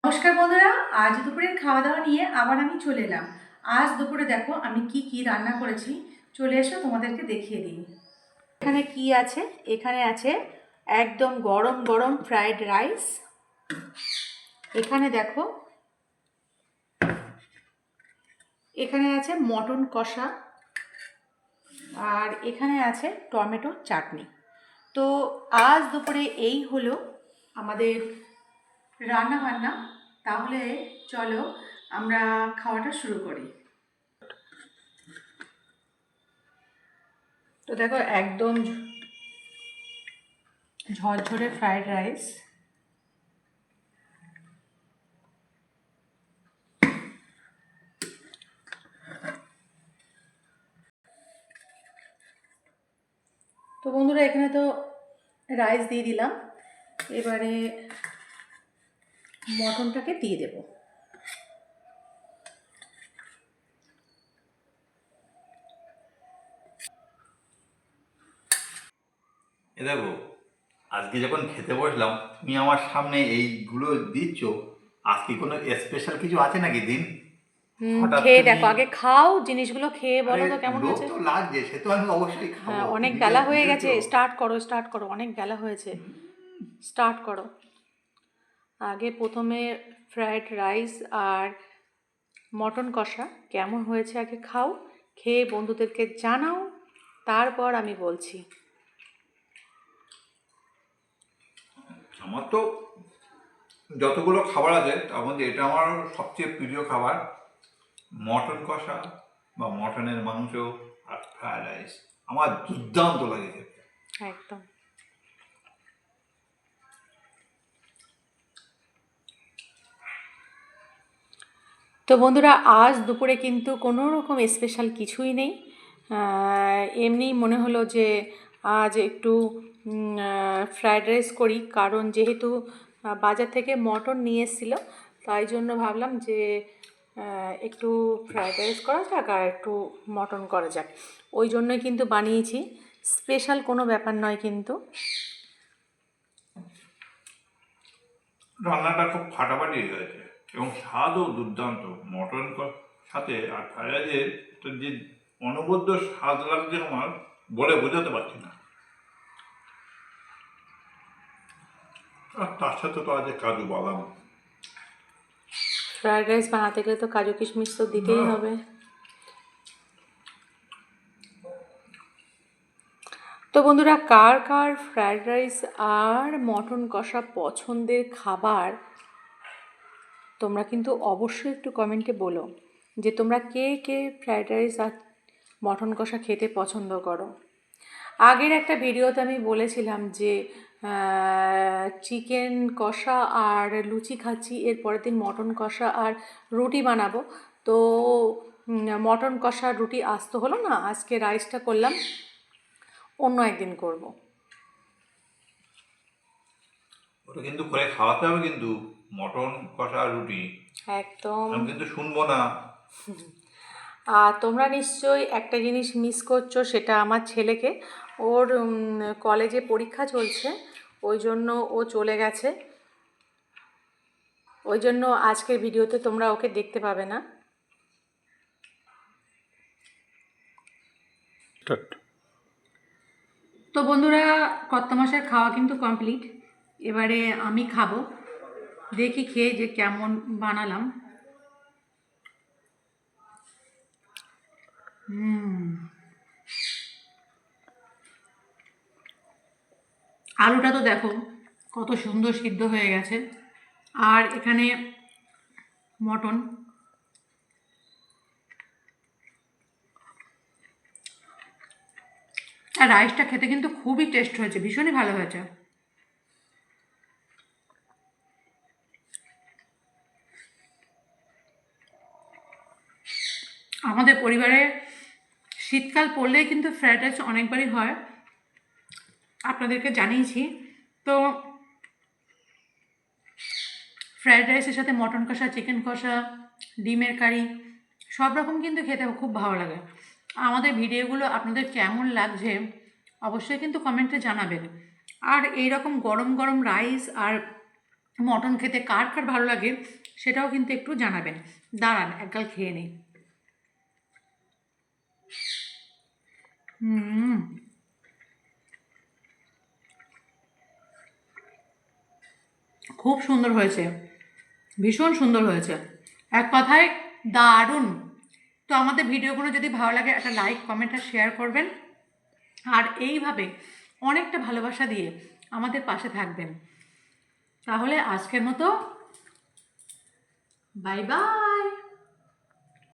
নমস্কার বন্ধুরা, আজ দুপুরের খাওয়া দাওয়া নিয়ে আবার আমি চলে এলাম। আজ দুপুরে দেখো আমি কি রান্না করেছি, চলে এসো তোমাদেরকে দেখিয়ে দিই। এখানে কি আছে? এখানে আছে একদম গরম গরম ফ্রাইড রাইস। এখানে দেখো, এখানে আছে মটন কষা, আর এখানে আছে টমেটো চাটনি। তো আজ দুপুরে এই হলো আমাদের রান্না বান্না। তাহলে চলো আমরা খাওয়াটা শুরু করি। তো দেখো একদম ঝরঝরে ফ্রাইড রাইস। তো বন্ধুরা এখানে তো রাইস দিয়ে দিলাম, এবারে মটনটাকে দিয়ে দেব। এ দেখো, আজকে যখন খেতে বসলাম তুমি আমার সামনে এইগুলো দিচ্ছ, আজকে কোনো স্পেশাল কিছু আছে নাকি দিন? হঠাৎ খেয়ে তুমি দেখো, আগে খাও, জিনিসগুলো খেয়ে বলো আরে তো কেমন লোভ হয়েছে। তো লাগছে, সে তো আমি অবশ্যই খাবো। হ্যাঁ, অনেক তুমি যে বেলা হয়ে গেছে, দিয়েছো স্টার্ট করো স্টার্ট করো, অনেক বেলা হয়েছে, স্টার্ট করো। আগে প্রথমে ফ্রাইড রাইস আর মটন কষা কেমন হয়েছে আগে খাও, খেয়ে বন্ধুদেরকে জানাও, তারপর আমি বলছি। আমার তো যতগুলো খাবার আছে তার মধ্যে এটা আমার সবচেয়ে প্রিয় খাবার, মটন কষা বা মটনের মাংস আর ফ্রায়েড রাইস আমার দুর্দান্ত লাগে খেতে। একদম। তো বন্ধুরা আজ দুপুরে কিন্তু কোনো রকম স্পেশাল কিছুই নেই। এমনি মনে হলো যে আজ একটু ফ্রায়েড রাইস করি, কারণ যেহেতু বাজার থেকে মটন নিয়ে এসেছিলো, তাই জন্য ভাবলাম যে একটু ফ্রায়েড রাইস করা যাক আর একটু মটন করা যাক, ওই জন্যই কিন্তু বানিয়েছি। স্পেশাল কোনো ব্যাপার নয় কিন্তু। রান্নাটা খুব ফাটাফাটি হয়েছে এবং স্বাদও দুর্দান্ত। মটন সাথে আর ফ্রাইড রাইসের যে অনবদ্য স্বাদ লাগছে আমার, বলে বোঝাতে পারছি না। আর তার সাথে তো আছে কাজু বাদাম। ফ্রায়েড রাইস বানাতে গেলে তো কাজু কিশমিশ তো দিতেই হবে। তো বন্ধুরা, কার কার ফ্রায়েড রাইস আর মটন কষা পছন্দের খাবার, তোমরা কিন্তু অবশ্যই একটু কমেন্টে বলো যে তোমরা কে কে ফ্রায়েড রাইস আর মটন কষা খেতে পছন্দ করো। আগের একটা ভিডিওতে আমি বলেছিলাম যে চিকেন কষা আর লুচি খাচ্ছি, এর পরের দিন মটন কষা আর রুটি বানাবো। তো মটন কষা রুটি আসতে হলো না, আজকে রাইসটা করলাম, অন্য একদিন করব। ওটা কিন্তু করে খাওয়াতে হবে কিন্তু, মটন কষা রুটি একদম। আমি কিন্তু শুনবো না। আর তোমরা নিশ্চয়ই একটা জিনিস মিস করছো, সেটা আমার ছেলেকে, ওর কলেজে পরীক্ষা চলছে, ওই জন্য ও চলে গেছে, ওই জন্য আজকের ভিডিওতে তোমরা ওকে দেখতে পাবে না। তো বন্ধুরা, কর্তা মশাইয়ের খাওয়া কিন্তু কমপ্লিট, এবারে আমি খাবো, দেখি খেয়ে যে কেমন বানালাম। আলুটা তো দেখো কত সুন্দর সিদ্ধ হয়ে গেছে, আর এখানে মটন, আর রাইসটা খেতে কিন্তু খুবই টেস্ট হয়েছে, ভীষণই ভালো হয়েছে। আমাদের পরিবারে শীতকাল পড়লেই কিন্তু ফ্রায়েড রাইস অনেকবারই হয়, আপনাদেরকে জানিয়েছি। তো ফ্রায়েড রাইসের সাথে মটন কষা, চিকেন কষা, ডিমের কারি, সব রকম কিন্তু খেতে খুব ভালো লাগে। আমাদের ভিডিওগুলো আপনাদের কেমন লাগছে অবশ্যই কিন্তু কমেন্টে জানাবেন। আর এই রকম গরম গরম রাইস আর মটন খেতে কার কার ভালো লাগে সেটাও কিন্তু একটু জানাবেন। দাঁড়ান একগাল খেয়ে নিই। হুম, খুব সুন্দর হয়েছে, ভীষণ সুন্দর হয়েছে, এক কথায় দারুণ। তো আমাদের ভিডিওগুলো যদি ভালো লাগে একটা লাইক কমেন্ট আর শেয়ার করবেন, আর এইভাবে অনেকটা ভালোবাসা দিয়ে আমাদের পাশে থাকবেন। তাহলে আজকের মতো বাই বাই।